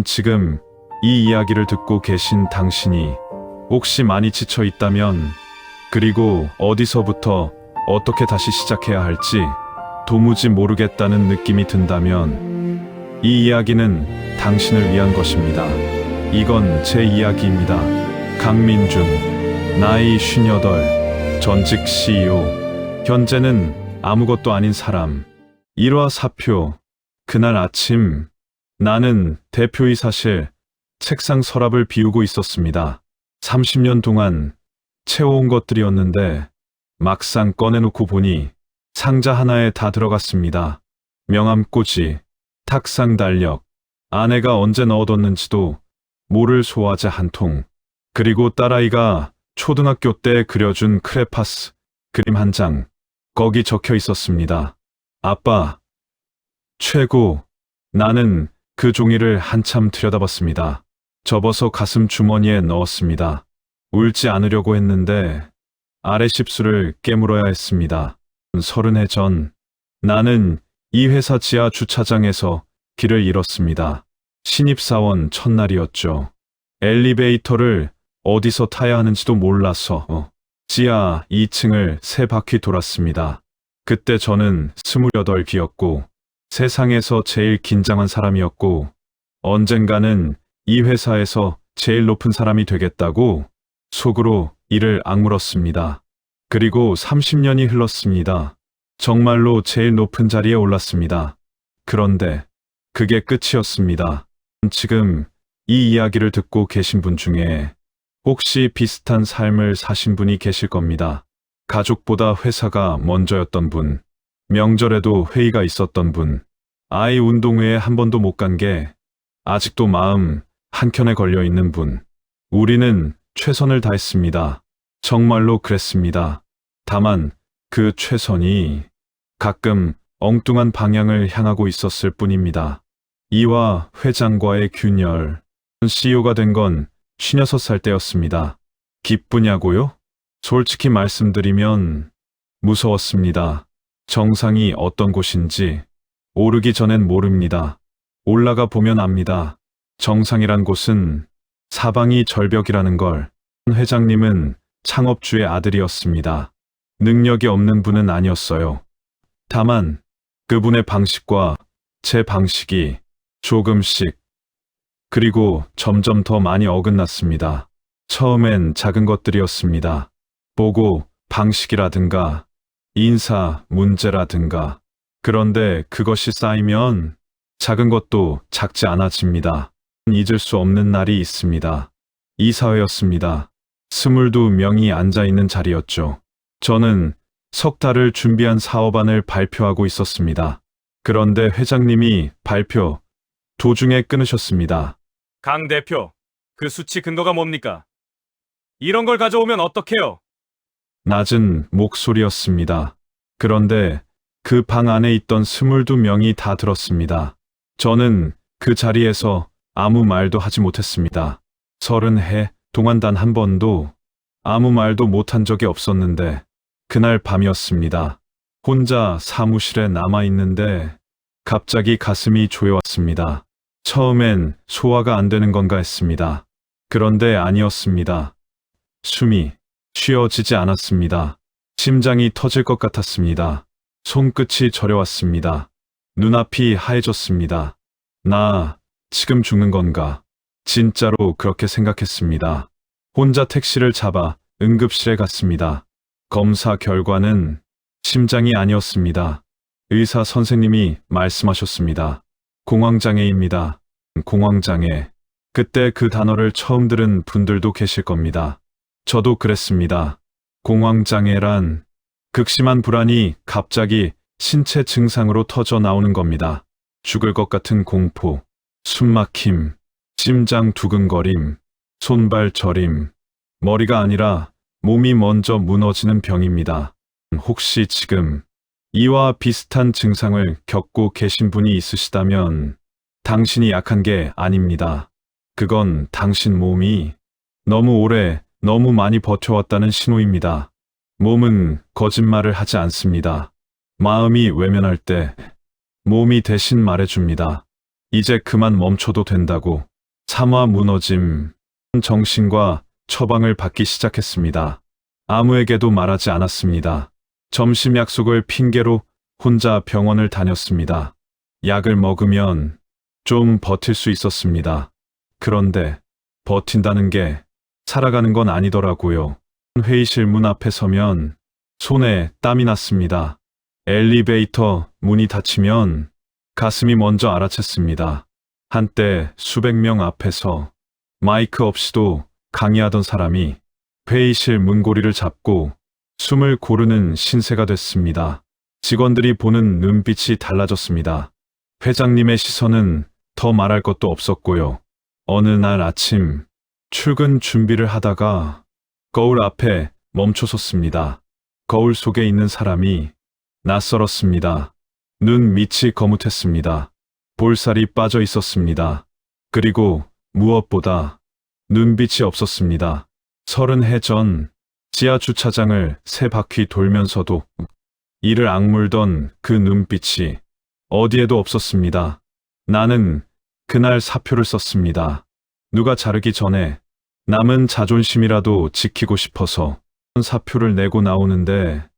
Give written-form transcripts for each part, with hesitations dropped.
지금 이 이야기를 듣고 계신 당신이 혹시 많이 지쳐 있다면, 그리고 어디서부터 어떻게 다시 시작해야 할지 도무지 모르겠다는 느낌이 든다면, 이 이야기는 당신을 위한 것입니다. 이건 제 이야기입니다. 강민준, 나이 58, 전직 CEO, 현재는 아무것도 아닌 사람. 일화 사표. 그날 아침, 나는 대표이사실 책상 서랍을 비우고 있었습니다. 30년 동안 채워온 것들이었는데 막상 꺼내놓고 보니 상자 하나에 다 들어갔습니다. 명함꽂이, 탁상 달력, 아내가 언제 넣어뒀는지도 모를 소화제 한 통, 그리고 딸아이가 초등학교 때 그려준 크레파스 그림 한 장. 거기 적혀 있었습니다. 아빠, 최고. 나는 그 종이를 한참 들여다봤습니다. 접어서 가슴 주머니에 넣었습니다. 울지 않으려고 했는데 아래 십수를 깨물어야 했습니다. 30해 전, 나는 이 회사 지하 주차장에서 길을 잃었습니다. 신입사원 첫날이었죠. 엘리베이터를 어디서 타야 하는지도 몰라서 지하 2층을 3바퀴 돌았습니다. 그때 저는 28이었고 세상에서 제일 긴장한 사람이었고, 언젠가는 이 회사에서 제일 높은 사람이 되겠다고 속으로 이를 악물었습니다. 그리고 30년이 흘렀습니다. 정말로 제일 높은 자리에 올랐습니다. 그런데 그게 끝이었습니다. 지금 이 이야기를 듣고 계신 분 중에 혹시 비슷한 삶을 사신 분이 계실 겁니다. 가족보다 회사가 먼저였던 분, 명절에도 회의가 있었던 분, 아이 운동회에 한 번도 못 간 게 아직도 마음 한켠에 걸려 있는 분. 우리는 최선을 다했습니다. 정말로 그랬습니다. 다만 그 최선이 가끔 엉뚱한 방향을 향하고 있었을 뿐입니다. 이화 회장과의 균열. CEO가 된 건 56살 때였습니다. 기쁘냐고요? 솔직히 말씀드리면 무서웠습니다. 정상이 어떤 곳인지 오르기 전엔 모릅니다. 올라가 보면 압니다. 정상이란 곳은 사방이 절벽이라는 걸. 회장님은 창업주의 아들이었습니다. 능력이 없는 분은 아니었어요. 다만 그분의 방식과 제 방식이 조금씩, 그리고 점점 더 많이 어긋났습니다. 처음엔 작은 것들이었습니다. 보고 방식이라든가 인사 문제라든가. 그런데 그것이 쌓이면 작은 것도 작지 않아집니다. 잊을 수 없는 날이 있습니다. 이사회였습니다. 22명이 앉아있는 자리였죠. 저는 석 달을 준비한 사업안을 발표하고 있었습니다. 그런데 회장님이 발표 도중에 끊으셨습니다. 강 대표, 그 수치 근거가 뭡니까? 이런 걸 가져오면 어떡해요? 낮은 목소리였습니다. 그런데 그 방 안에 있던 22명이 다 들었습니다. 저는 그 자리에서 아무 말도 하지 못했습니다. 30해 동안 단 한 번도 아무 말도 못한 적이 없었는데, 그날 밤이었습니다. 혼자 사무실에 남아있는데 갑자기 가슴이 조여왔습니다. 처음엔 소화가 안 되는 건가 했습니다. 그런데 아니었습니다. 숨이 쉬어지지 않았습니다. 심장이 터질 것 같았습니다. 손끝이 저려왔습니다. 눈앞이 하얘졌습니다. 나 지금 죽는 건가? 진짜로 그렇게 생각했습니다. 혼자 택시를 잡아 응급실에 갔습니다. 검사 결과는 심장이 아니었습니다. 의사 선생님이 말씀하셨습니다. 공황장애입니다. 공황장애. 그때 그 단어를 처음 들은 분들도 계실 겁니다. 저도 그랬습니다. 공황장애란 극심한 불안이 갑자기 신체 증상으로 터져 나오는 겁니다. 죽을 것 같은 공포, 숨막힘, 심장 두근거림, 손발 저림, 머리가 아니라 몸이 먼저 무너지는 병입니다. 혹시 지금 이와 비슷한 증상을 겪고 계신 분이 있으시다면 당신이 약한 게 아닙니다. 그건 당신 몸이 너무 오래, 너무 많이 버텨왔다는 신호입니다. 몸은 거짓말을 하지 않습니다. 마음이 외면할 때 몸이 대신 말해줍니다. 이제 그만 멈춰도 된다고. 삼화 무너짐, 정신과 처방을 받기 시작했습니다. 아무에게도 말하지 않았습니다. 점심 약속을 핑계로 혼자 병원을 다녔습니다. 약을 먹으면 좀 버틸 수 있었습니다. 그런데 버틴다는 게 살아가는 건 아니더라고요. 회의실 문 앞에 서면 손에 땀이 났습니다. 엘리베이터 문이 닫히면 가슴이 먼저 알아챘습니다. 한때 수백 명 앞에서 마이크 없이도 강의하던 사람이 회의실 문고리를 잡고 숨을 고르는 신세가 됐습니다. 직원들이 보는 눈빛이 달라졌습니다. 회장님의 시선은 더 말할 것도 없었고요. 어느 날 아침 출근 준비를 하다가 거울 앞에 멈춰섰습니다. 거울 속에 있는 사람이 낯설었습니다. 눈 밑이 거뭇했습니다. 볼살이 빠져 있었습니다. 그리고 무엇보다 눈빛이 없었습니다. 30해 전 지하 주차장을 3바퀴 돌면서도 이를 악물던 그 눈빛이 어디에도 없었습니다. 나는 그날 사표를 썼습니다. 누가 자르기 전에 남은 자존심이라도 지키고 싶어서 사표를 내고 나오는데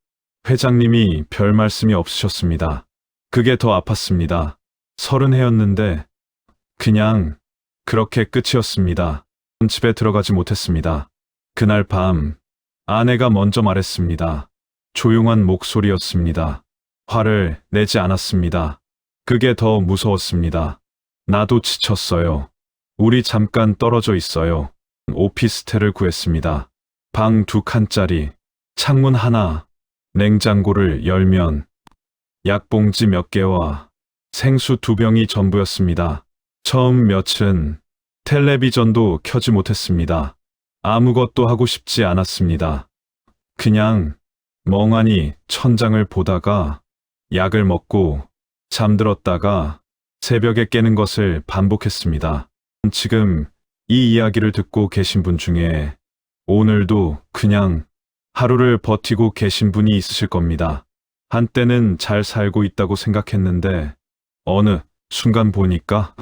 회장님이 별 말씀이 없으셨습니다. 그게 더 아팠습니다. 30해였는데 그냥 그렇게 끝이었습니다. 집에 들어가지 못했습니다. 그날 밤 아내가 먼저 말했습니다. 조용한 목소리였습니다. 화를 내지 않았습니다. 그게 더 무서웠습니다. 나도 지쳤어요. 우리 잠깐 떨어져 있어요. 오피스텔을 구했습니다. 방 2칸짜리, 창문 하나, 냉장고를 열면 약봉지 몇 개와 생수 2병이 전부였습니다. 처음 며칠은 텔레비전도 켜지 못했습니다. 아무것도 하고 싶지 않았습니다. 그냥 멍하니 천장을 보다가 약을 먹고 잠들었다가 새벽에 깨는 것을 반복했습니다. 지금 이 이야기를 듣고 계신 분 중에 오늘도 그냥 하루를 버티고 계신 분이 있으실 겁니다. 한때는 잘 살고 있다고 생각했는데 어느 순간 보니까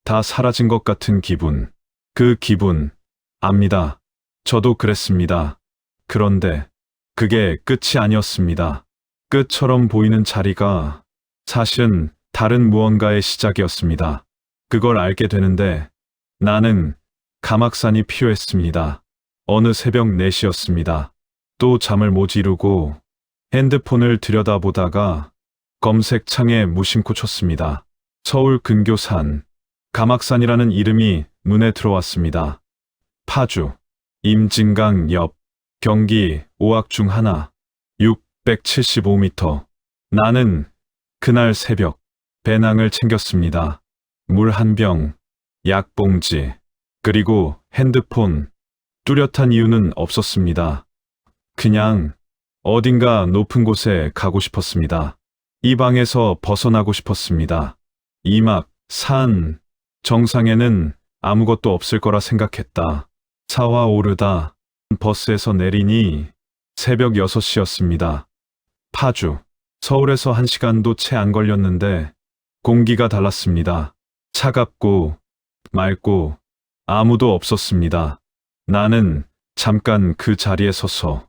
다 사라진 것 같은 기분. 그 기분 압니다. 저도 그랬습니다. 그런데 그게 끝이 아니었습니다. 끝처럼 보이는 자리가 사실은 다른 무언가의 시작이었습니다. 그걸 알게 되는데 나는 가막산이 필요했습니다. 어느 새벽 4시였습니다. 또 잠을 못 이루고 핸드폰을 들여다보다가 검색창에 무심코 쳤습니다. 서울 근교산, 가막산이라는 이름이 눈에 들어왔습니다. 파주, 임진강 옆, 경기 5악 중 하나, 675m. 나는 그날 새벽 배낭을 챙겼습니다. 물 한 병, 약봉지, 그리고 핸드폰. 뚜렷한 이유는 없었습니다. 그냥 어딘가 높은 곳에 가고 싶었습니다. 이 방에서 벗어나고 싶었습니다. 이막, 산, 정상에는 아무것도 없을 거라 생각했다. 차와 오르다 버스에서 내리니 새벽 6시였습니다. 파주, 서울에서 1시간도 채 안 걸렸는데 공기가 달랐습니다. 차갑고 맑고 아무도 없었습니다. 나는 잠깐 그 자리에 서서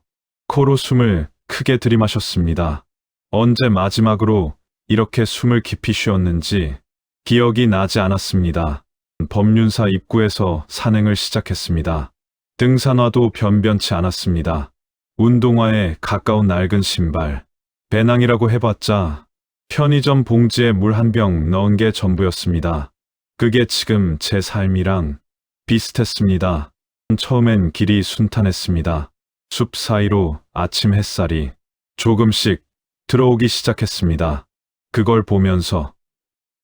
코로 숨을 크게 들이마셨습니다. 언제 마지막으로 이렇게 숨을 깊이 쉬었는지 기억이 나지 않았습니다. 법륜사 입구에서 산행을 시작했습니다. 등산화도 변변치 않았습니다. 운동화에 가까운 낡은 신발, 배낭이라고 해봤자 편의점 봉지에 물 한 병 넣은 게 전부였습니다. 그게 지금 제 삶이랑 비슷했습니다. 처음엔 길이 순탄했습니다. 숲 사이로 아침 햇살이 조금씩 들어오기 시작했습니다. 그걸 보면서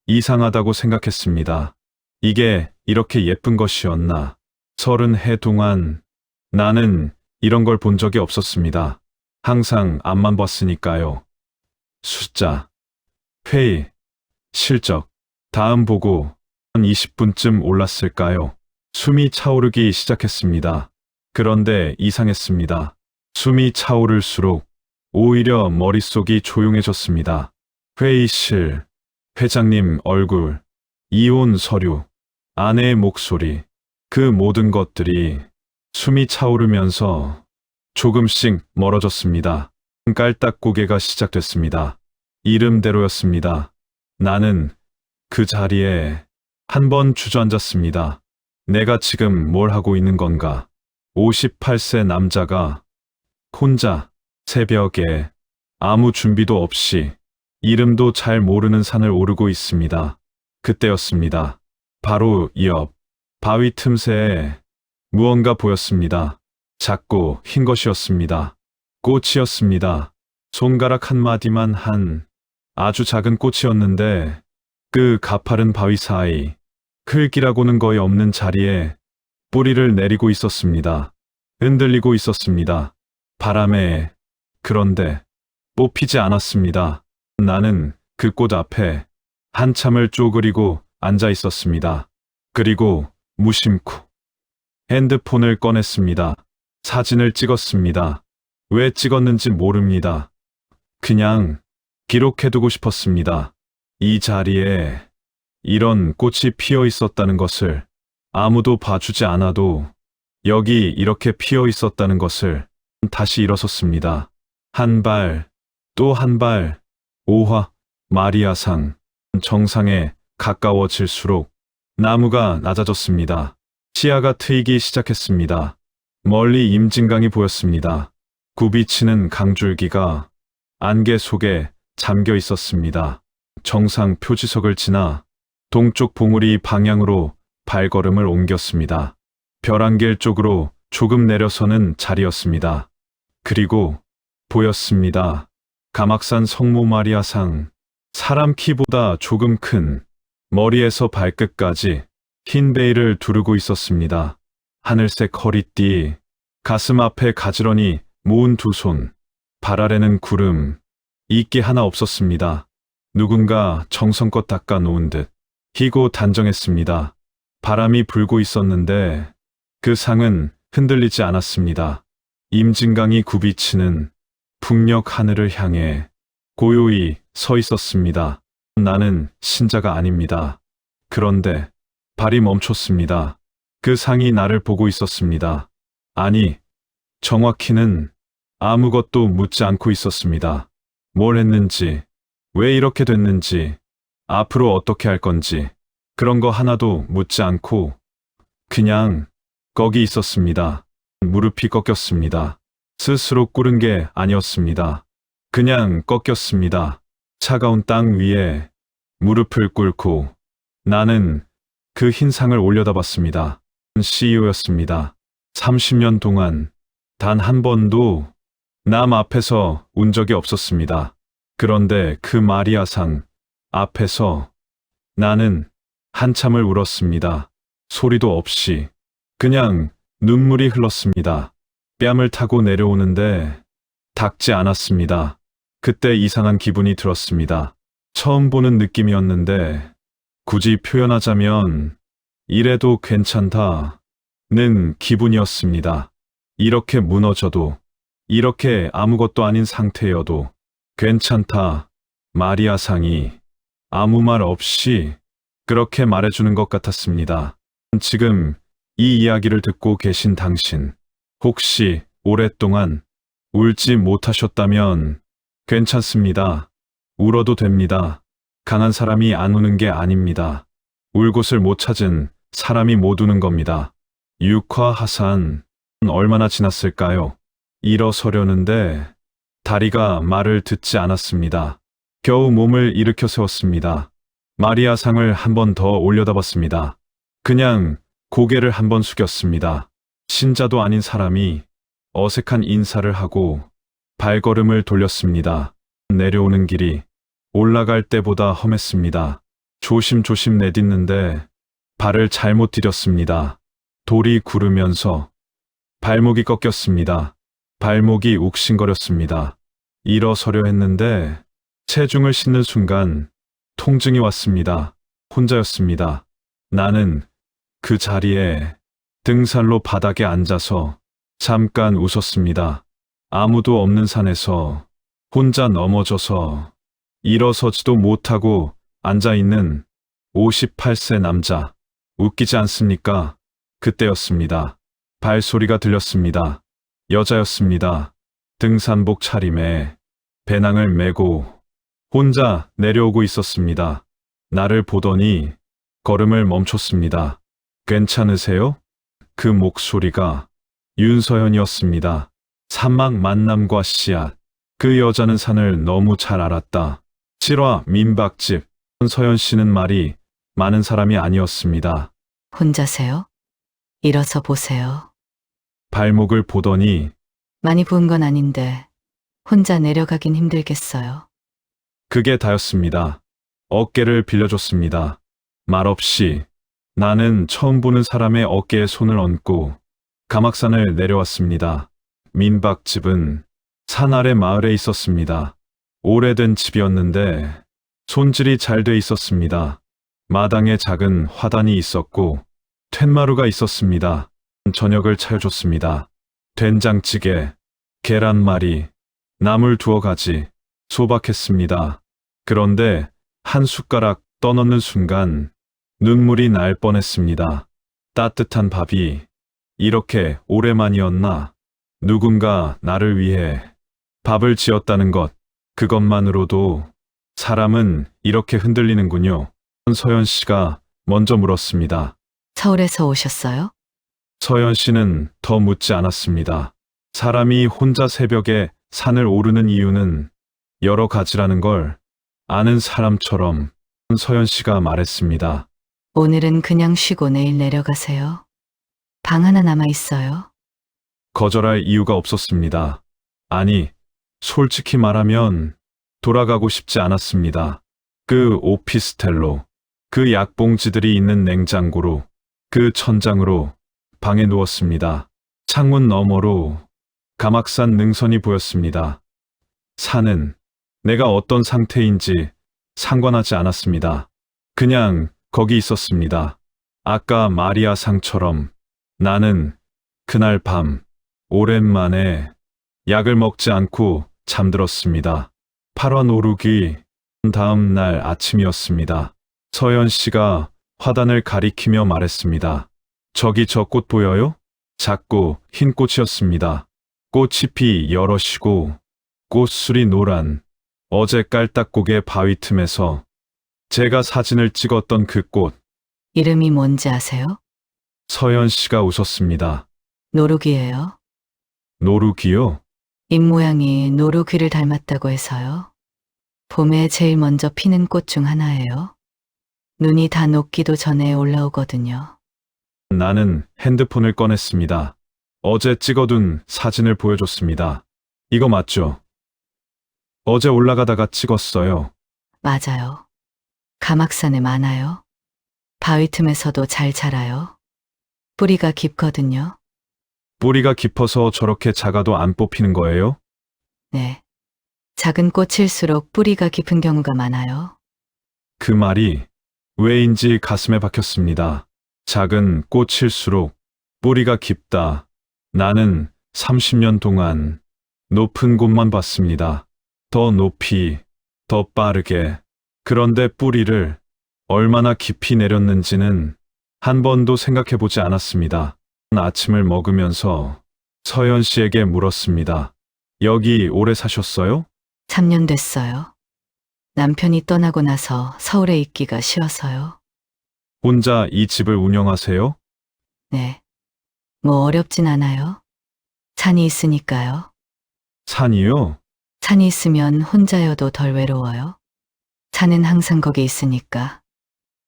이상하다고 생각했습니다. 이게 이렇게 예쁜 것이었나. 30해 동안 나는 이런 걸 본 적이 없었습니다. 항상 앞만 봤으니까요. 숫자, 회의, 실적, 다음 보고 한 20분쯤 올랐을까요? 숨이 차오르기 시작했습니다. 그런데 이상했습니다. 숨이 차오를수록 오히려 머릿속이 조용해졌습니다. 회의실, 회장님 얼굴, 이혼 서류, 아내의 목소리, 그 모든 것들이 숨이 차오르면서 조금씩 멀어졌습니다. 깔딱고개가 시작됐습니다. 이름대로였습니다. 나는 그 자리에 한 번 주저앉았습니다. 내가 지금 뭘 하고 있는 건가? 58세 남자가 혼자 새벽에 아무 준비도 없이 이름도 잘 모르는 산을 오르고 있습니다. 그때였습니다. 바로 옆 바위 틈새에 무언가 보였습니다. 작고 흰 것이었습니다. 꽃이었습니다. 손가락 한 마디만 한 아주 작은 꽃이었는데 그 가파른 바위 사이 흙이라고는 거의 없는 자리에 뿌리를 내리고 있었습니다. 흔들리고 있었습니다. 바람에. 그런데 뽑히지 않았습니다. 나는 그 꽃 앞에 한참을 쪼그리고 앉아 있었습니다. 그리고 무심코 핸드폰을 꺼냈습니다. 사진을 찍었습니다. 왜 찍었는지 모릅니다. 그냥 기록해두고 싶었습니다. 이 자리에 이런 꽃이 피어 있었다는 것을, 아무도 봐주지 않아도 여기 이렇게 피어 있었다는 것을. 다시 일어섰습니다. 한 발, 또 한 발, 오화, 마리아상. 정상에 가까워질수록 나무가 낮아졌습니다. 시야가 트이기 시작했습니다. 멀리 임진강이 보였습니다. 굽이치는 강줄기가 안개 속에 잠겨 있었습니다. 정상 표지석을 지나 동쪽 봉우리 방향으로 발걸음을 옮겼습니다. 벼랑길 쪽으로 조금 내려서는 자리였습니다. 그리고 보였습니다. 가막산 성모 마리아상. 사람 키보다 조금 큰, 머리에서 발끝까지 흰 베일을 두르고 있었습니다. 하늘색 허리띠, 가슴 앞에 가지런히 모은 두 손, 발 아래는 구름, 이끼 하나 없었습니다. 누군가 정성껏 닦아 놓은 듯 희고 단정했습니다. 바람이 불고 있었는데 그 상은 흔들리지 않았습니다. 임진강이 굽이치는 북녘 하늘을 향해 고요히 서 있었습니다. 나는 신자가 아닙니다. 그런데 발이 멈췄습니다. 그 상이 나를 보고 있었습니다. 아니, 정확히는 아무것도 묻지 않고 있었습니다. 뭘 했는지, 왜 이렇게 됐는지, 앞으로 어떻게 할 건지, 그런 거 하나도 묻지 않고 그냥 거기 있었습니다. 무릎이 꺾였습니다. 스스로 꿇은 게 아니었습니다. 그냥 꺾였습니다. 차가운 땅 위에 무릎을 꿇고 나는 그 흰 상을 올려다봤습니다. CEO였습니다. 30년 동안 단 한 번도 남 앞에서 운 적이 없었습니다. 그런데 그 마리아상 앞에서 나는 한참을 울었습니다. 소리도 없이 그냥 눈물이 흘렀습니다. 뺨을 타고 내려오는데 닿지 않았습니다. 그때 이상한 기분이 들었습니다. 처음 보는 느낌이었는데 굳이 표현하자면 이래도 괜찮다는 기분이었습니다. 이렇게 무너져도, 이렇게 아무것도 아닌 상태여도 괜찮다. 마리아상이 아무 말 없이 그렇게 말해주는 것 같았습니다. 지금 이 이야기를 듣고 계신 당신, 혹시 오랫동안 울지 못하셨다면 괜찮습니다. 울어도 됩니다. 강한 사람이 안 우는 게 아닙니다. 울 곳을 못 찾은 사람이 못 우는 겁니다. 육화하산, 얼마나 지났을까요? 일어서려는데 다리가 말을 듣지 않았습니다. 겨우 몸을 일으켜 세웠습니다. 마리아상을 한 번 더 올려다봤습니다. 그냥 고개를 한 번 숙였습니다. 신자도 아닌 사람이 어색한 인사를 하고 발걸음을 돌렸습니다. 내려오는 길이 올라갈 때보다 험했습니다. 조심조심 내딛는데 발을 잘못 디뎠습니다. 돌이 구르면서 발목이 꺾였습니다. 발목이 욱신거렸습니다. 일어서려 했는데 체중을 싣는 순간 통증이 왔습니다. 혼자였습니다. 나는 그 자리에 등살로 바닥에 앉아서 잠깐 웃었습니다. 아무도 없는 산에서 혼자 넘어져서 일어서지도 못하고 앉아있는 58세 남자. 웃기지 않습니까? 그때였습니다. 발소리가 들렸습니다. 여자였습니다. 등산복 차림에 배낭을 메고 혼자 내려오고 있었습니다. 나를 보더니 걸음을 멈췄습니다. 괜찮으세요? 그 목소리가 윤서연이었습니다. 사막 만남과 씨앗. 그 여자는 산을 너무 잘 알았다. 7화 민박집. 서연 씨는 말이 많은 사람이 아니었습니다. 혼자세요? 일어서 보세요. 발목을 보더니 많이 부은 건 아닌데 혼자 내려가긴 힘들겠어요. 그게 다였습니다. 어깨를 빌려줬습니다. 말없이 나는 처음 보는 사람의 어깨에 손을 얹고 가막산을 내려왔습니다. 민박집은 산 아래 마을에 있었습니다. 오래된 집이었는데 손질이 잘 돼 있었습니다. 마당에 작은 화단이 있었고 툇마루가 있었습니다. 저녁을 차려줬습니다. 된장찌개, 계란말이, 나물 2가지, 소박했습니다. 그런데 한 숟가락 떠넣는 순간 눈물이 날 뻔했습니다. 따뜻한 밥이 이렇게 오랜만이었나? 누군가 나를 위해 밥을 지었다는 것, 그것만으로도 사람은 이렇게 흔들리는군요. 서연 씨가 먼저 물었습니다. 서울에서 오셨어요? 서연 씨는 더 묻지 않았습니다. 사람이 혼자 새벽에 산을 오르는 이유는 여러 가지라는 걸 아는 사람처럼 서연 씨가 말했습니다. 오늘은 그냥 쉬고 내일 내려가세요. 방 하나 남아 있어요. 거절할 이유가 없었습니다. 아니, 솔직히 말하면 돌아가고 싶지 않았습니다. 그 오피스텔로, 그 약봉지들이 있는 냉장고로, 그 천장으로 방에 누웠습니다. 창문 너머로 가막산 능선이 보였습니다. 산은 내가 어떤 상태인지 상관하지 않았습니다. 그냥 거기 있었습니다. 아까 마리아 상처럼 나는 그날 밤 오랜만에 약을 먹지 않고 잠들었습니다. 8화 오르기 다음 날 아침이었습니다. 서연 씨가 화단을 가리키며 말했습니다. 저기 저 꽃 보여요? 작고 흰 꽃이었습니다. 꽃잎이 여럿이고 꽃술이 노란 어제 깔딱고개 바위 틈에서 제가 사진을 찍었던 그 꽃. 이름이 뭔지 아세요? 서연 씨가 웃었습니다. 노루귀예요. 노루귀요? 입모양이 노루귀를 닮았다고 해서요. 봄에 제일 먼저 피는 꽃 중 하나예요. 눈이 다 녹기도 전에 올라오거든요. 나는 핸드폰을 꺼냈습니다. 어제 찍어둔 사진을 보여줬습니다. 이거 맞죠? 어제 올라가다가 찍었어요. 맞아요. 가막산에 많아요. 바위 틈에서도 잘 자라요. 뿌리가 깊거든요. 뿌리가 깊어서 저렇게 작아도 안 뽑히는 거예요? 네. 작은 꽃일수록 뿌리가 깊은 경우가 많아요. 그 말이 왜인지 가슴에 박혔습니다. 작은 꽃일수록 뿌리가 깊다. 나는 30년 동안 높은 곳만 봤습니다. 더 높이, 더 빠르게. 그런데 뿌리를 얼마나 깊이 내렸는지는 한 번도 생각해 보지 않았습니다. 아침을 먹으면서 서연 씨에게 물었습니다. 여기 오래 사셨어요? 3년 됐어요. 남편이 떠나고 나서 서울에 있기가 싫어서요. 혼자 이 집을 운영하세요? 네. 뭐 어렵진 않아요. 산이 있으니까요. 산이요? 산이 있으면 혼자여도 덜 외로워요. 산은 항상 거기 있으니까.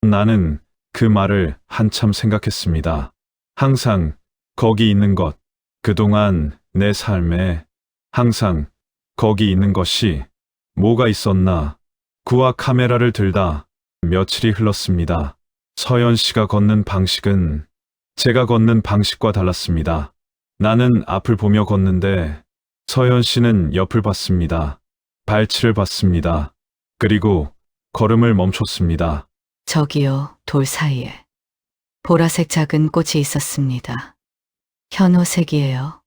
나는 그 말을 한참 생각했습니다. 항상 거기 있는 것, 그동안 내 삶에 항상 거기 있는 것이 뭐가 있었나. 구와 카메라를 들다 며칠이 흘렀습니다. 서연 씨가 걷는 방식은 제가 걷는 방식과 달랐습니다. 나는 앞을 보며 걷는데 서연 씨는 옆을 봤습니다. 발치를 봤습니다. 그리고 걸음을 멈췄습니다. 저기요, 돌 사이에. 보라색 작은 꽃이 있었습니다. 현호색이에요.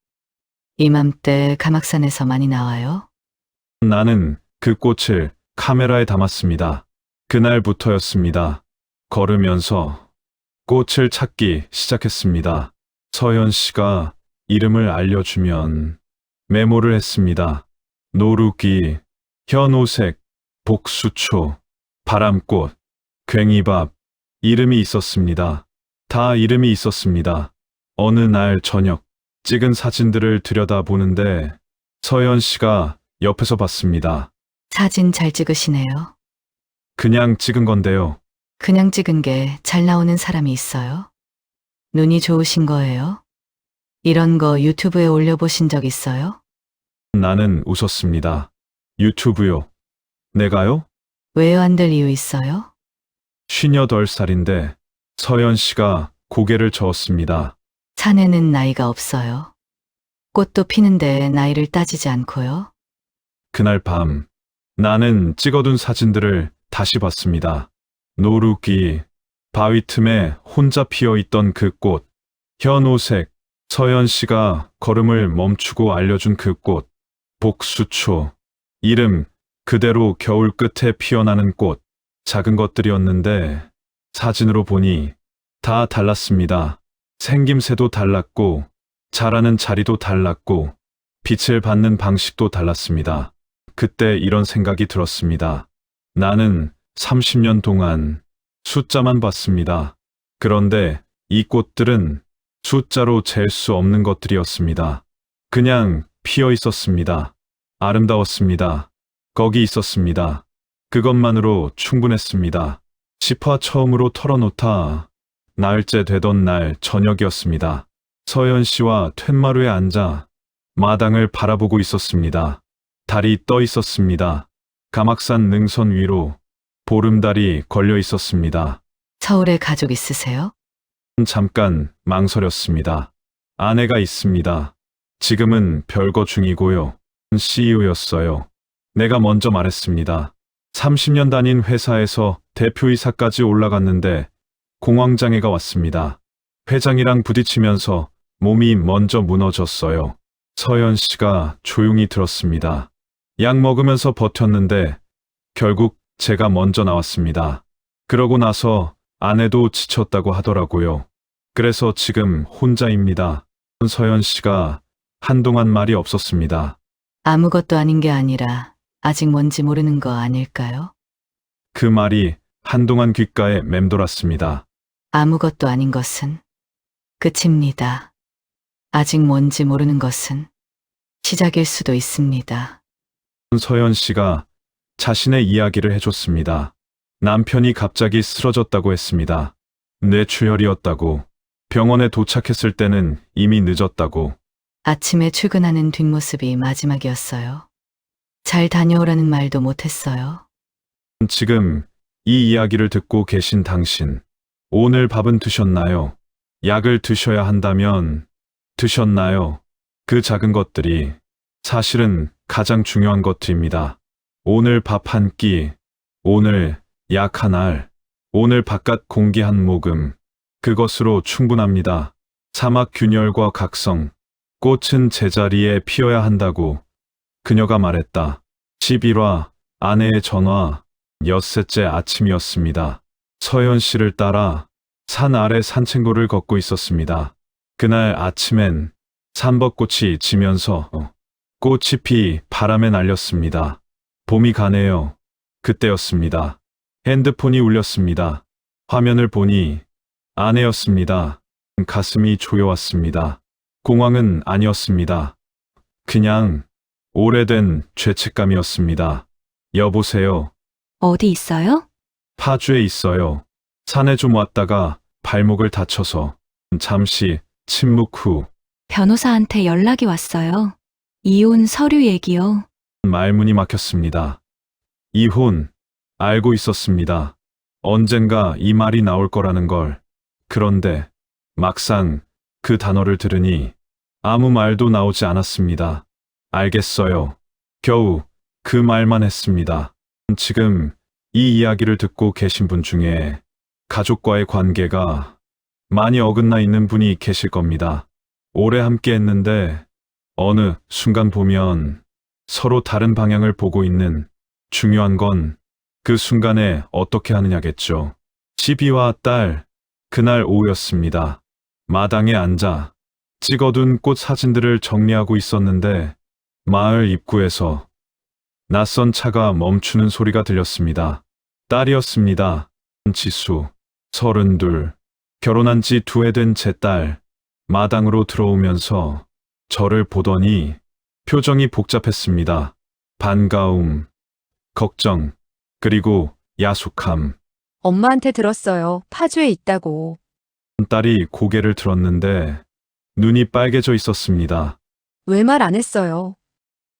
이맘때 가막산에서 많이 나와요. 나는 그 꽃을 카메라에 담았습니다. 그날부터였습니다. 걸으면서 꽃을 찾기 시작했습니다. 서현 씨가 이름을 알려주면 메모를 했습니다. 노루기, 현오색, 복수초, 바람꽃, 괭이밥, 이름이 있었습니다. 다 이름이 있었습니다. 어느 날 저녁 찍은 사진들을 들여다보는데 서현 씨가 옆에서 봤습니다. 사진 잘 찍으시네요. 그냥 찍은 건데요. 그냥 찍은 게 잘 나오는 사람이 있어요? 눈이 좋으신 거예요? 이런 거 유튜브에 올려보신 적 있어요? 나는 웃었습니다. 유튜브요. 내가요? 왜요 안 될 이유 있어요? 58살인데 서현 씨가 고개를 저었습니다. 사내는 나이가 없어요. 꽃도 피는데 나이를 따지지 않고요. 그날 밤 나는 찍어둔 사진들을 다시 봤습니다. 노루기, 바위 틈에 혼자 피어있던 그 꽃, 현오색, 서현 씨가 걸음을 멈추고 알려준 그 꽃, 복수초, 이름 그대로 겨울 끝에 피어나는 꽃, 작은 것들이었는데 사진으로 보니 다 달랐습니다. 생김새도 달랐고 자라는 자리도 달랐고 빛을 받는 방식도 달랐습니다. 그때 이런 생각이 들었습니다. 나는 30년 동안 숫자만 봤습니다. 그런데 이 꽃들은 숫자로 잴 수 없는 것들이었습니다. 그냥 피어 있었습니다. 아름다웠습니다. 거기 있었습니다. 그것만으로 충분했습니다. 10화 처음으로 털어놓다 나흘째 되던 날 저녁이었습니다. 서현 씨와 툇마루에 앉아 마당을 바라보고 있었습니다. 달이 떠 있었습니다. 가막산 능선 위로 보름달이 걸려 있었습니다. 서울에 가족 있으세요? 잠깐 망설였습니다. 아내가 있습니다. 지금은 별거 중이고요. CEO였어요. 내가 먼저 말했습니다. 30년 다닌 회사에서 대표이사까지 올라갔는데 공황장애가 왔습니다. 회장이랑 부딪히면서 몸이 먼저 무너졌어요. 서현 씨가 조용히 들었습니다. 약 먹으면서 버텼는데 결국 제가 먼저 나왔습니다. 그러고 나서 아내도 지쳤다고 하더라고요. 그래서 지금 혼자입니다. 서현 씨가 한동안 말이 없었습니다. 아무것도 아닌 게 아니라 아직 뭔지 모르는 거 아닐까요? 그 말이 한동안 귓가에 맴돌았습니다. 아무것도 아닌 것은 끝입니다. 아직 뭔지 모르는 것은 시작일 수도 있습니다. 서현 씨가 자신의 이야기를 해줬습니다. 남편이 갑자기 쓰러졌다고 했습니다. 뇌출혈이었다고. 병원에 도착했을 때는 이미 늦었다고. 아침에 출근하는 뒷모습이 마지막이었어요. 잘 다녀오라는 말도 못했어요. 지금 이 이야기를 듣고 계신 당신, 오늘 밥은 드셨나요? 약을 드셔야 한다면 드셨나요? 그 작은 것들이 사실은 가장 중요한 것들입니다. 오늘 밥 한 끼, 오늘 약 한 알, 오늘 바깥 공기 한 모금, 그것으로 충분합니다. 사막 균열과 각성, 꽃은 제자리에 피어야 한다고 그녀가 말했다. 11화, 아내의 전화, 엿새째 아침이었습니다. 서현 씨를 따라 산 아래 산책로를 걷고 있었습니다. 그날 아침엔 삼벚꽃이 지면서 꽃잎이 바람에 날렸습니다. 봄이 가네요. 그때였습니다. 핸드폰이 울렸습니다. 화면을 보니 아내였습니다. 가슴이 조여왔습니다. 공황은 아니었습니다. 그냥 오래된 죄책감이었습니다. 여보세요. 어디 있어요? 파주에 있어요. 산에 좀 왔다가 발목을 다쳐서 잠시 침묵 후 변호사한테 연락이 왔어요. 이혼 서류 얘기요. 말문이 막혔습니다. 이혼, 알고 있었습니다. 언젠가 이 말이 나올 거라는 걸. 그런데 막상 그 단어를 들으니 아무 말도 나오지 않았습니다. 알겠어요. 겨우 그 말만 했습니다. 지금 이 이야기를 듣고 계신 분 중에 가족과의 관계가 많이 어긋나 있는 분이 계실 겁니다. 오래 함께 했는데 어느 순간 보면 서로 다른 방향을 보고 있는, 중요한 건 그 순간에 어떻게 하느냐겠죠. 12화 딸, 그날 오후였습니다. 마당에 앉아 찍어둔 꽃 사진들을 정리하고 있었는데 마을 입구에서 낯선 차가 멈추는 소리가 들렸습니다. 딸이었습니다. 지수, 32, 결혼한 지 2해 된 제 딸, 마당으로 들어오면서 저를 보더니 표정이 복잡했습니다. 반가움, 걱정, 그리고 야속함. 엄마한테 들었어요. 파주에 있다고. 딸이 고개를 들었는데 눈이 빨개져 있었습니다. 왜 말 안 했어요?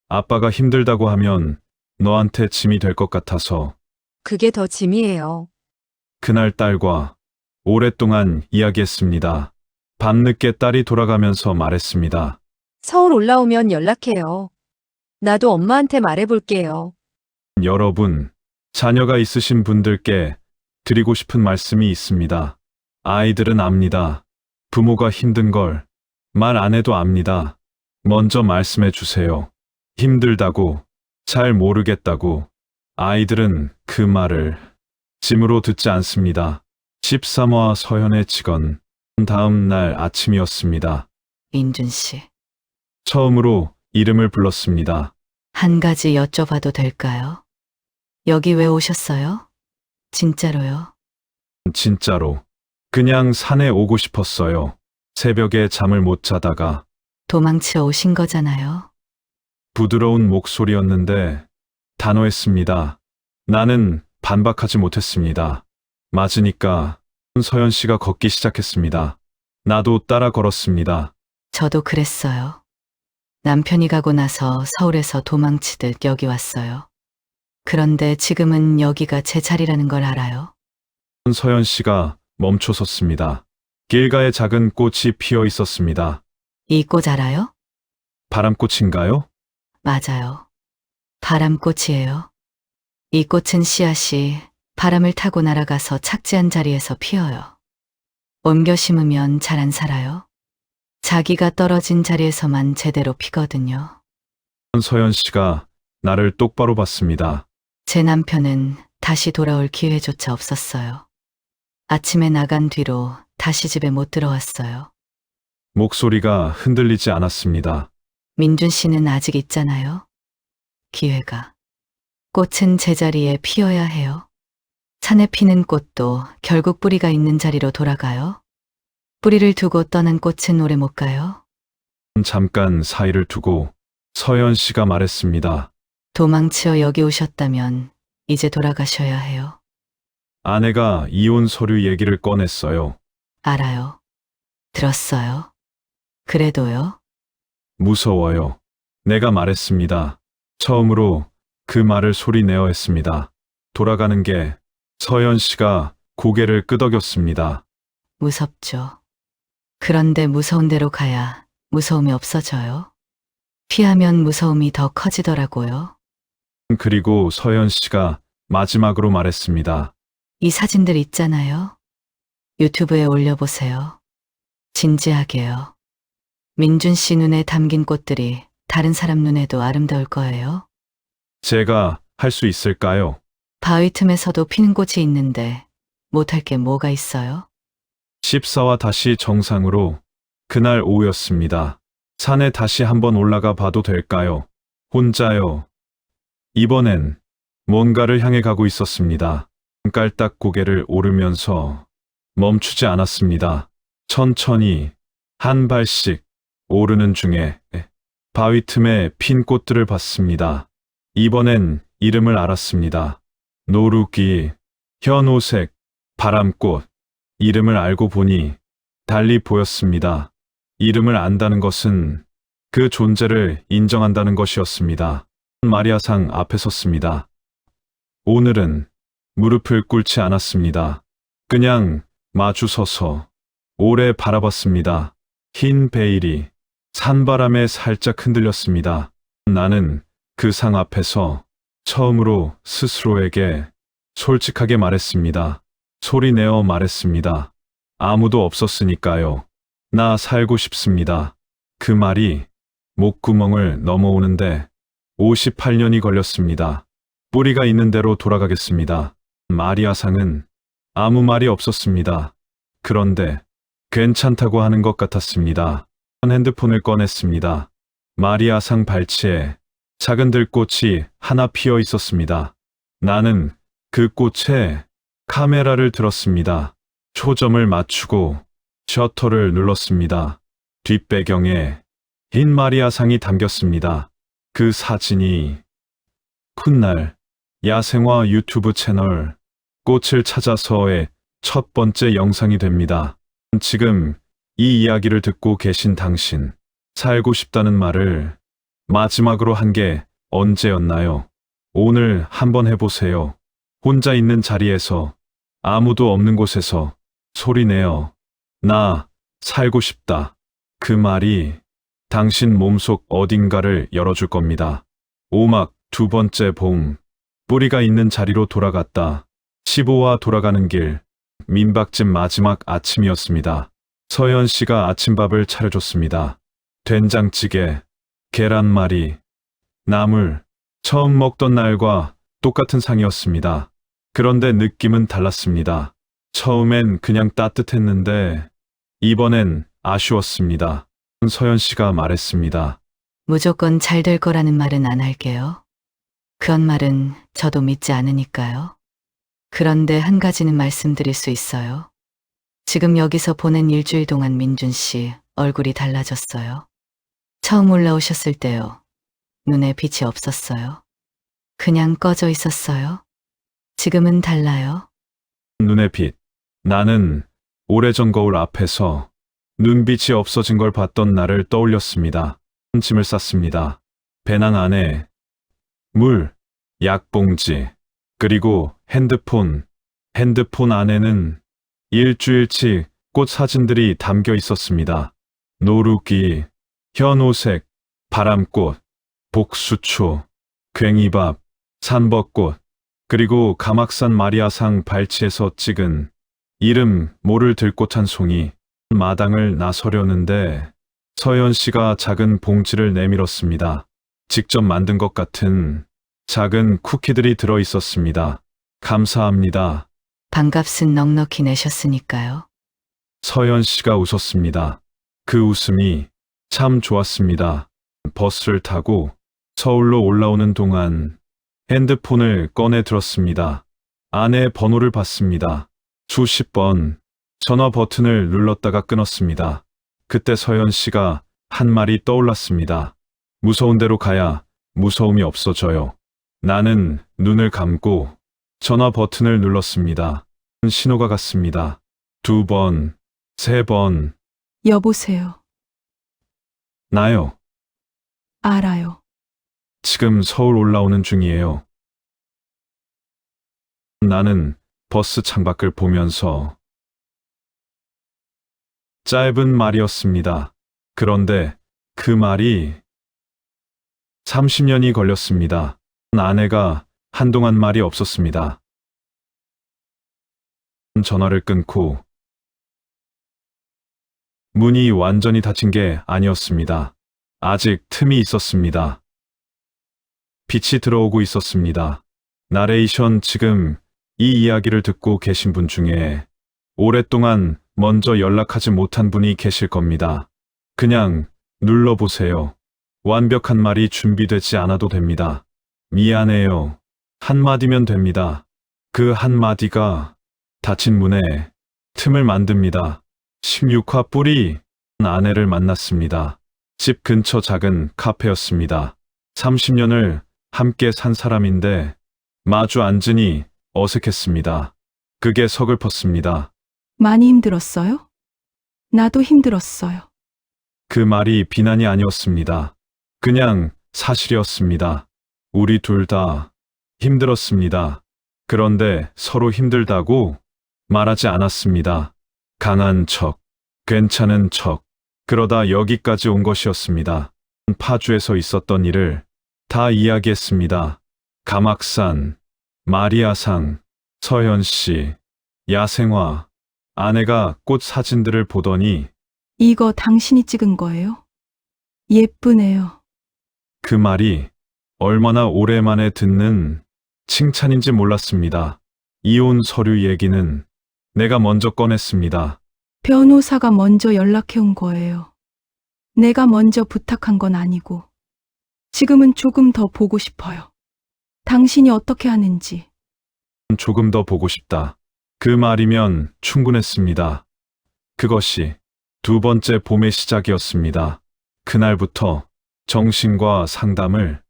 아빠가 힘들다고 하면 너한테 짐이 될 것 같아서. 그게 더 짐이에요. 그날 딸과 오랫동안 이야기했습니다. 밤늦게 딸이 돌아가면서 말했습니다. 서울 올라오면 연락해요. 나도 엄마한테 말해볼게요. 여러분, 자녀가 있으신 분들께 드리고 싶은 말씀이 있습니다. 아이들은 압니다. 부모가 힘든 걸 말 안 해도 압니다. 먼저 말씀해 주세요. 힘들다고, 잘 모르겠다고. 아이들은 그 말을 짐으로 듣지 않습니다. 13화 서현의 직원. 다음 날 아침이었습니다. 민준 씨, 처음으로 이름을 불렀습니다. 한 가지 여쭤봐도 될까요? 여기 왜 오셨어요? 진짜로요? 진짜로. 그냥 산에 오고 싶었어요. 새벽에 잠을 못 자다가. 도망쳐 오신 거잖아요. 부드러운 목소리였는데 단호했습니다. 나는 반박하지 못했습니다. 맞으니까 서현 씨가 걷기 시작했습니다. 나도 따라 걸었습니다. 저도 그랬어요. 남편이 가고 나서 서울에서 도망치듯 여기 왔어요. 그런데 지금은 여기가 제 자리라는 걸 알아요. 서현 씨가 멈춰 섰습니다. 길가에 작은 꽃이 피어 있었습니다. 이 꽃 알아요? 바람꽃인가요? 맞아요. 바람꽃이에요. 이 꽃은 씨앗이 바람을 타고 날아가서 착지한 자리에서 피어요. 옮겨 심으면 잘 안 살아요. 자기가 떨어진 자리에서만 제대로 피거든요. 서현 씨가 나를 똑바로 봤습니다. 제 남편은 다시 돌아올 기회조차 없었어요. 아침에 나간 뒤로 다시 집에 못 들어왔어요. 목소리가 흔들리지 않았습니다. 민준 씨는 아직 있잖아요. 기회가. 꽃은 제자리에 피어야 해요. 산에 피는 꽃도 결국 뿌리가 있는 자리로 돌아가요. 뿌리를 두고 떠난 꽃은 오래 못 가요. 잠깐 사이를 두고 서현 씨가 말했습니다. 도망쳐 여기 오셨다면 이제 돌아가셔야 해요. 아내가 이혼 서류 얘기를 꺼냈어요. 알아요. 들었어요. 그래도요? 무서워요. 내가 말했습니다. 처음으로 그 말을 소리내어 했습니다. 돌아가는 게. 서현 씨가 고개를 끄덕였습니다. 무섭죠. 그런데 무서운 대로 가야 무서움이 없어져요. 피하면 무서움이 더 커지더라고요. 그리고 서현 씨가 마지막으로 말했습니다. 이 사진들 있잖아요. 유튜브에 올려보세요. 진지하게요. 민준 씨 눈에 담긴 꽃들이 다른 사람 눈에도 아름다울 거예요. 제가 할 수 있을까요? 바위 틈에서도 피는 꽃이 있는데 못할 게 뭐가 있어요? 14화 다시 정상으로. 그날 오후였습니다. 산에 다시 한번 올라가 봐도 될까요? 혼자요. 이번엔 뭔가를 향해 가고 있었습니다. 깔딱 고개를 오르면서 멈추지 않았습니다. 천천히 한 발씩 오르는 중에 바위 틈에 핀 꽃들을 봤습니다. 이번엔 이름을 알았습니다. 노루기, 현오색, 바람꽃. 이름을 알고 보니 달리 보였습니다. 이름을 안다는 것은 그 존재를 인정한다는 것이었습니다. 마리아상 앞에 섰습니다. 오늘은 무릎을 꿇지 않았습니다. 그냥 마주 서서 오래 바라봤습니다. 흰 베일이 산바람에 살짝 흔들렸습니다. 나는 그 상 앞에서 처음으로 스스로에게 솔직하게 말했습니다. 소리내어 말했습니다. 아무도 없었으니까요. 나 살고 싶습니다. 그 말이 목구멍을 넘어오는데 58년이 걸렸습니다. 뿌리가 있는 대로 돌아가겠습니다. 마리아상은 아무 말이 없었습니다. 그런데 괜찮다고 하는 것 같았습니다. 핸드폰을 꺼냈습니다. 마리아상 발치에 작은 들꽃이 하나 피어 있었습니다. 나는 그 꽃에 카메라를 들었습니다. 초점을 맞추고 셔터를 눌렀습니다. 뒷배경에 흰 마리아상이 담겼습니다. 그 사진이 훗날 야생화 유튜브 채널 꽃을 찾아서의 첫 번째 영상이 됩니다. 지금 이 이야기를 듣고 계신 당신, 살고 싶다는 말을 마지막으로 한 게 언제였나요? 오늘 한번 해보세요. 혼자 있는 자리에서, 아무도 없는 곳에서 소리내어. 나 살고 싶다. 그 말이 당신 몸속 어딘가를 열어줄 겁니다. 오막 두 번째 봄, 뿌리가 있는 자리로 돌아갔다. 15화 돌아가는 길, 민박집 마지막 아침이었습니다. 서연 씨가 아침밥을 차려줬습니다. 된장찌개, 계란말이, 나물, 처음 먹던 날과 똑같은 상이었습니다. 그런데 느낌은 달랐습니다. 처음엔 그냥 따뜻했는데 이번엔 아쉬웠습니다. 서연 씨가 말했습니다. 무조건 잘 될 거라는 말은 안 할게요. 그런 말은 저도 믿지 않으니까요. 그런데 한 가지는 말씀드릴 수 있어요. 지금 여기서 보낸 일주일 동안 민준 씨 얼굴이 달라졌어요. 처음 올라오셨을 때요. 눈에 빛이 없었어요. 그냥 꺼져 있었어요. 지금은 달라요. 눈의 빛. 나는 오래전 거울 앞에서 눈빛이 없어진 걸 봤던 날을 떠올렸습니다. 짐을 쌌습니다. 배낭 안에 물, 약봉지, 그리고 핸드폰. 핸드폰 안에는 일주일치 꽃 사진들이 담겨 있었습니다. 노루기, 현오색, 바람꽃, 복수초, 괭이밥, 산벚꽃, 그리고 가막산 마리아상 발치에서 찍은 이름 모를 들꽃 한 송이. 마당을 나서려는데 서연 씨가 작은 봉지를 내밀었습니다. 직접 만든 것 같은 작은 쿠키들이 들어 있었습니다. 감사합니다. 반값은 넉넉히 내셨으니까요. 서연 씨가 웃었습니다. 그 웃음이 참 좋았습니다. 버스를 타고 서울로 올라오는 동안 핸드폰을 꺼내 들었습니다. 아내의 번호를 봤습니다. 수십 번 전화 버튼을 눌렀다가 끊었습니다. 그때 서연 씨가 한 말이 떠올랐습니다. 무서운 데로 가야 무서움이 없어져요. 나는 눈을 감고 전화 버튼을 눌렀습니다. 신호가 갔습니다. 2번, 3번. 여보세요. 나요. 알아요. 지금 서울 올라오는 중이에요. 나는 버스 창밖을 보면서 짧은 말이었습니다. 그런데 그 말이 30년이 걸렸습니다. 아내가 한동안 말이 없었습니다. 전화를 끊고 문이 완전히 닫힌 게 아니었습니다. 아직 틈이 있었습니다. 빛이 들어오고 있었습니다. 나레이션. 지금 이 이야기를 듣고 계신 분 중에 오랫동안 먼저 연락하지 못한 분이 계실 겁니다. 그냥 눌러보세요. 완벽한 말이 준비되지 않아도 됩니다. 미안해요. 한마디면 됩니다. 그 한마디가 닫힌 문에 틈을 만듭니다. 16화 뿌리. 아내를 만났습니다. 집 근처 작은 카페였습니다. 30년을 함께 산 사람인데 마주 앉으니 어색했습니다. 그게 서글펐습니다. 많이 힘들었어요? 나도 힘들었어요. 그 말이 비난이 아니었습니다. 그냥 사실이었습니다. 우리 둘 다 힘들었습니다. 그런데 서로 힘들다고 말하지 않았습니다. 강한 척, 괜찮은 척. 그러다 여기까지 온 것이었습니다. 파주에서 있었던 일을 다 이야기했습니다. 가막산, 마리아상, 서현 씨, 야생화. 아내가 꽃 사진들을 보더니 이거 당신이 찍은 거예요? 예쁘네요. 그 말이 얼마나 오랜만에 듣는 칭찬인지 몰랐습니다. 이혼 서류 얘기는 내가 먼저 꺼냈습니다. 변호사가 먼저 연락해 온 거예요. 내가 먼저 부탁한 건 아니고. 지금은 조금 더 보고 싶어요. 당신이 어떻게 하는지. 조금 더 보고 싶다. 그 말이면 충분했습니다. 그것이 두 번째 봄의 시작이었습니다. 그날부터 정신과 상담을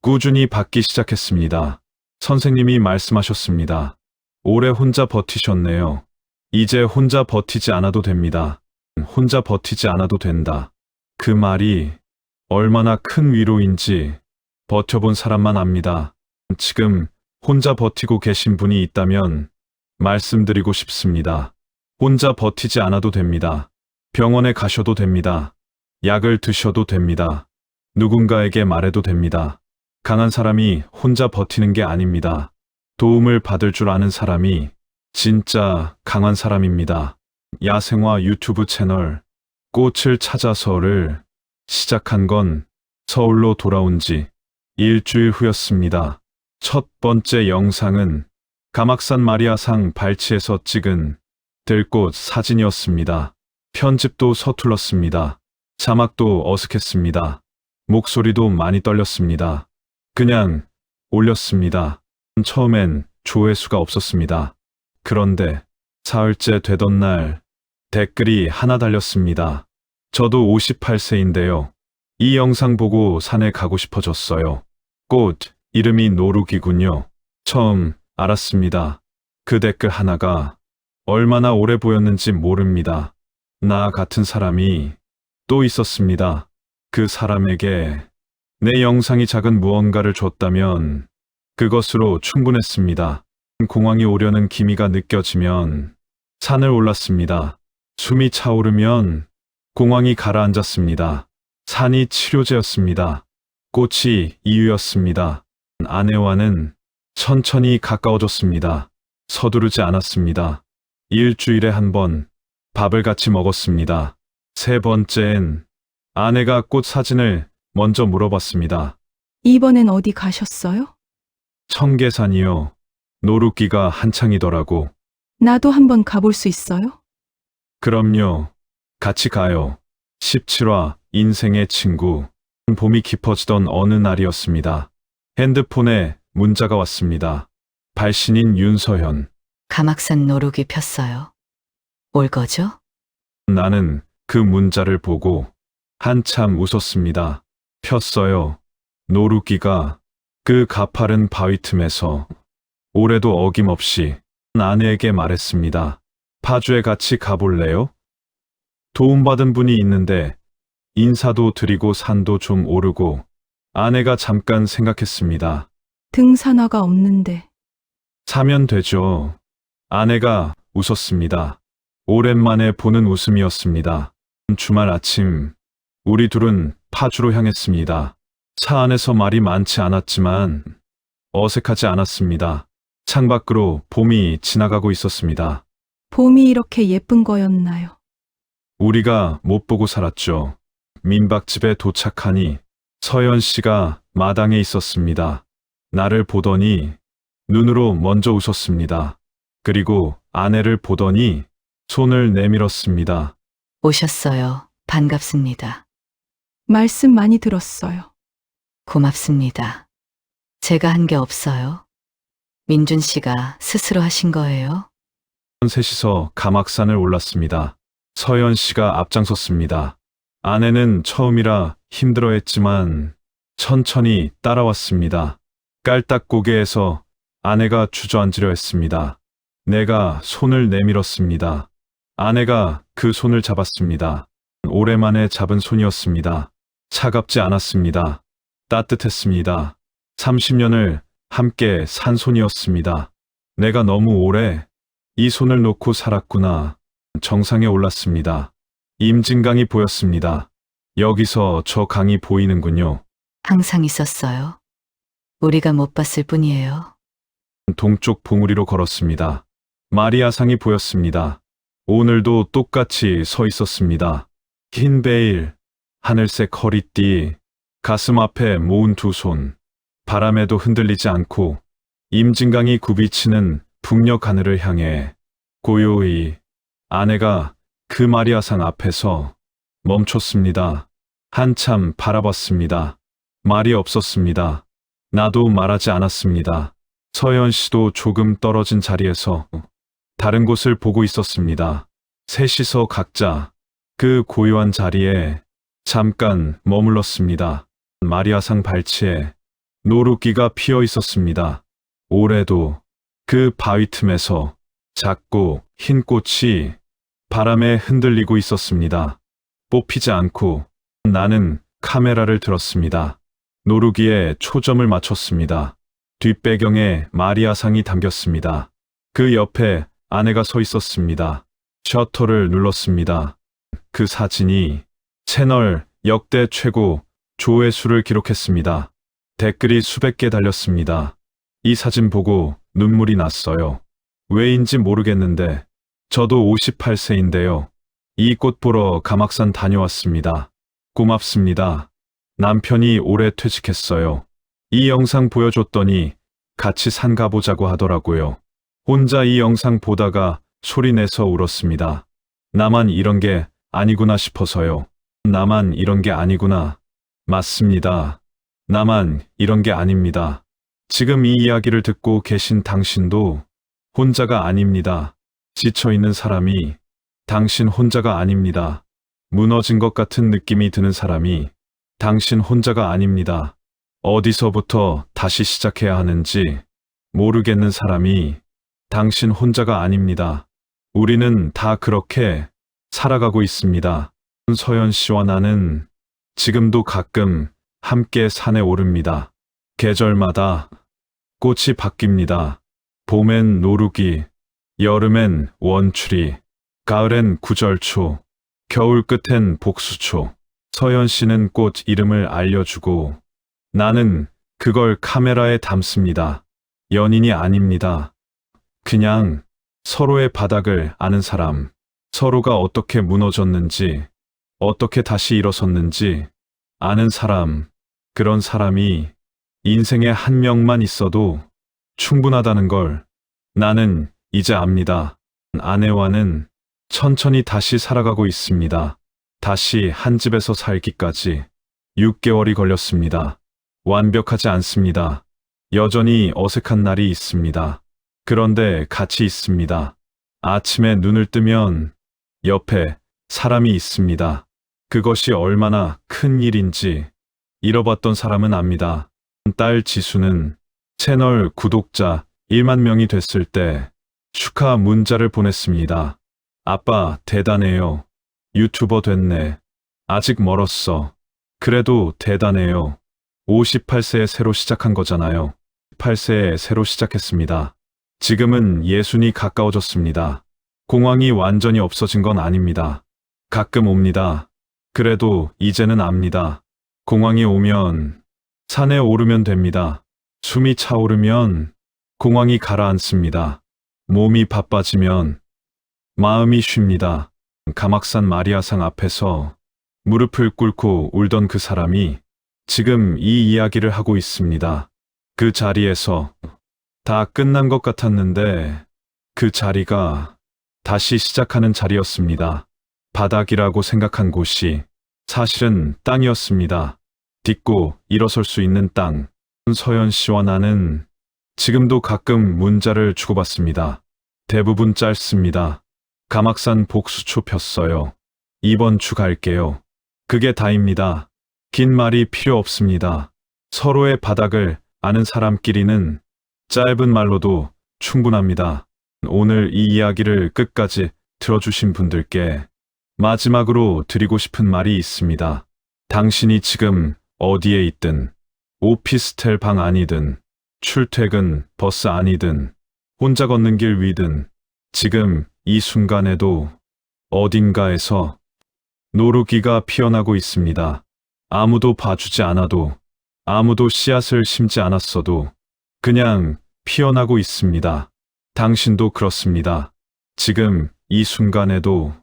꾸준히 받기 시작했습니다. 선생님이 말씀하셨습니다. 오래 혼자 버티셨네요. 이제 혼자 버티지 않아도 됩니다. 혼자 버티지 않아도 된다. 그 말이 얼마나 큰 위로인지 버텨본 사람만 압니다. 지금 혼자 버티고 계신 분이 있다면 말씀드리고 싶습니다. 혼자 버티지 않아도 됩니다. 병원에 가셔도 됩니다. 약을 드셔도 됩니다. 누군가에게 말해도 됩니다. 강한 사람이 혼자 버티는 게 아닙니다. 도움을 받을 줄 아는 사람이 진짜 강한 사람입니다. 야생화 유튜브 채널 꽃을 찾아서를 시작한 건 서울로 돌아온 지 일주일 후였습니다. 첫 번째 영상은 가막산 마리아상 발치에서 찍은 들꽃 사진이었습니다. 편집도 서툴렀습니다. 자막도 어색했습니다. 목소리도 많이 떨렸습니다. 그냥 올렸습니다. 처음엔 조회수가 없었습니다. 그런데 사흘째 되던 날 댓글이 하나 달렸습니다. 저도 58세인데요. 이 영상 보고 산에 가고 싶어졌어요. 꽃 이름이 노룩이군요. 처음 알았습니다. 그 댓글 하나가 얼마나 오래 보였는지 모릅니다. 나 같은 사람이 또 있었습니다. 그 사람에게 내 영상이 작은 무언가를 줬다면 그것으로 충분했습니다. 공황이 오려는 기미가 느껴지면 산을 올랐습니다. 숨이 차오르면 공황이 가라앉았습니다. 산이 치료제였습니다. 꽃이 이유였습니다. 아내와는 천천히 가까워졌습니다. 서두르지 않았습니다. 일주일에 한 번 밥을 같이 먹었습니다. 세 번째엔 아내가 꽃 사진을 먼저 물어봤습니다. 이번엔 어디 가셨어요? 청계산이요. 노루기가 한창이더라고. 나도 한번 가볼 수 있어요? 그럼요. 같이 가요. 17화 인생의 친구. 봄이 깊어지던 어느 날이었습니다. 핸드폰에 문자가 왔습니다. 발신인 윤서현. 가막산 노룩이 폈어요. 올 거죠? 나는 그 문자를 보고 한참 웃었습니다. 폈어요. 노루기가 그 가파른 바위 틈에서 올해도 어김없이 아내에게 말했습니다. 파주에 같이 가볼래요? 도움받은 분이 있는데 인사도 드리고 산도 좀 오르고. 아내가 잠깐 생각했습니다. 등산화가 없는데. 사면 되죠. 아내가 웃었습니다. 오랜만에 보는 웃음이었습니다. 주말 아침 우리 둘은 파주로 향했습니다. 차 안에서 말이 많지 않았지만 어색하지 않았습니다. 창밖으로 봄이 지나가고 있었습니다. 봄이 이렇게 예쁜 거였나요? 우리가 못 보고 살았죠. 민박집에 도착하니 서연 씨가 마당에 있었습니다. 나를 보더니 눈으로 먼저 웃었습니다. 그리고 아내를 보더니 손을 내밀었습니다. 오셨어요. 반갑습니다. 말씀 많이 들었어요. 고맙습니다. 제가 한 게 없어요. 민준 씨가 스스로 하신 거예요? 셋이서 가막산을 올랐습니다. 서연 씨가 앞장섰습니다. 아내는 처음이라 힘들어했지만 천천히 따라왔습니다. 깔딱고개에서 아내가 주저앉으려 했습니다. 내가 손을 내밀었습니다. 아내가 그 손을 잡았습니다. 오랜만에 잡은 손이었습니다. 차갑지 않았습니다. 따뜻했습니다. 30년을 함께 산 손이었습니다. 내가 너무 오래 이 손을 놓고 살았구나. 정상에 올랐습니다. 임진강이 보였습니다. 여기서 저 강이 보이는군요. 항상 있었어요. 우리가 못 봤을 뿐이에요. 동쪽 봉우리로 걸었습니다. 마리아상이 보였습니다. 오늘도 똑같이 서 있었습니다. 흰 베일, 하늘색 허리띠, 가슴 앞에 모은 두 손, 바람에도 흔들리지 않고 임진강이 굽이치는 북녘 하늘을 향해 고요히 아내가 그 마리아상 앞에서 멈췄습니다. 한참 바라봤습니다. 말이 없었습니다. 나도 말하지 않았습니다. 서연 씨도 조금 떨어진 자리에서 다른 곳을 보고 있었습니다. 셋이서 각자 그 고요한 자리에 잠깐 머물렀습니다. 마리아상 발치에 노루기가 피어 있었습니다. 올해도 그 바위 틈에서 작고 흰 꽃이 바람에 흔들리고 있었습니다. 뽑히지 않고 나는 카메라를 들었습니다. 노루기에 초점을 맞췄습니다. 뒷배경에 마리아상이 담겼습니다. 그 옆에 아내가 서 있었습니다. 셔터를 눌렀습니다. 그 사진이 채널 역대 최고 조회수를 기록했습니다. 댓글이 수백 개 달렸습니다. 이 사진 보고 눈물이 났어요. 왜인지 모르겠는데 저도 58세인데요. 이 꽃 보러 감악산 다녀왔습니다. 고맙습니다. 남편이 올해 퇴직했어요. 이 영상 보여줬더니 같이 산 가보자고 하더라고요. 혼자 이 영상 보다가 소리내서 울었습니다. 나만 이런 게 아니구나 싶어서요. 나만 이런 게 아니구나. 맞습니다. 나만 이런 게 아닙니다. 지금 이 이야기를 듣고 계신 당신도 혼자가 아닙니다. 지쳐있는 사람이 당신 혼자가 아닙니다. 무너진 것 같은 느낌이 드는 사람이 당신 혼자가 아닙니다. 어디서부터 다시 시작해야 하는지 모르겠는 사람이 당신 혼자가 아닙니다. 우리는 다 그렇게 살아가고 있습니다. 서연 씨와 나는 지금도 가끔 함께 산에 오릅니다. 계절마다 꽃이 바뀝니다. 봄엔 노루기, 여름엔 원추리, 가을엔 구절초, 겨울 끝엔 복수초. 서연 씨는 꽃 이름을 알려주고 나는 그걸 카메라에 담습니다. 연인이 아닙니다. 그냥 서로의 바닥을 아는 사람, 서로가 어떻게 무너졌는지, 어떻게 다시 일어섰는지 아는 사람, 그런 사람이 인생에 한 명만 있어도 충분하다는 걸 나는 이제 압니다. 아내와는 천천히 다시 살아가고 있습니다. 다시 한 집에서 살기까지 6개월이 걸렸습니다. 완벽하지 않습니다. 여전히 어색한 날이 있습니다. 그런데 같이 있습니다. 아침에 눈을 뜨면 옆에 사람이 있습니다. 그것이 얼마나 큰 일인지 잃어봤던 사람은 압니다. 딸 지수는 채널 구독자 1만 명이 됐을 때 축하 문자를 보냈습니다. 아빠 대단해요. 유튜버 됐네. 아직 멀었어. 그래도 대단해요. 58세에 새로 시작한 거잖아요. 8세에 새로 시작했습니다. 지금은 60이 가까워졌습니다. 공황이 완전히 없어진 건 아닙니다. 가끔 옵니다. 그래도 이제는 압니다. 공황이 오면 산에 오르면 됩니다. 숨이 차오르면 공황이 가라앉습니다. 몸이 바빠지면 마음이 쉽니다. 감악산 마리아상 앞에서 무릎을 꿇고 울던 그 사람이 지금 이 이야기를 하고 있습니다. 그 자리에서 다 끝난 것 같았는데 그 자리가 다시 시작하는 자리였습니다. 바닥이라고 생각한 곳이 사실은 땅이었습니다. 딛고 일어설 수 있는 땅. 서연 씨와 나는 지금도 가끔 문자를 주고받습니다. 대부분 짧습니다. 감악산 복수초 폈어요. 이번 주 갈게요. 그게 다입니다. 긴 말이 필요 없습니다. 서로의 바닥을 아는 사람끼리는 짧은 말로도 충분합니다. 오늘 이 이야기를 끝까지 들어주신 분들께 마지막으로 드리고 싶은 말이 있습니다. 당신이 지금 어디에 있든, 오피스텔 방 안이든, 출퇴근 버스 안이든, 혼자 걷는 길 위든, 지금 이 순간에도 어딘가에서 노루기가 피어나고 있습니다. 아무도 봐주지 않아도, 아무도 씨앗을 심지 않았어도 그냥 피어나고 있습니다. 당신도 그렇습니다. 지금 이 순간에도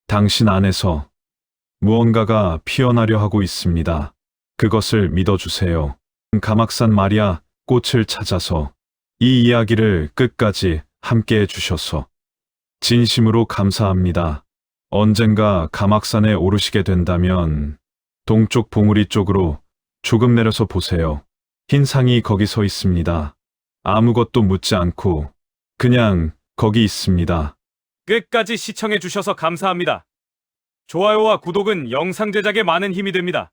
당신 안에서 무언가가 피어나려 하고 있습니다. 그것을 믿어주세요. 감악산 마리아 꽃을 찾아서 이 이야기를 끝까지 함께 해주셔서 진심으로 감사합니다. 언젠가 가막산에 오르시게 된다면 동쪽 봉우리 쪽으로 조금 내려서 보세요. 흰 상이 거기 서 있습니다. 아무것도 묻지 않고 그냥 거기 있습니다. 끝까지 시청해 주셔서 감사합니다. 좋아요와 구독은 영상 제작에 많은 힘이 됩니다.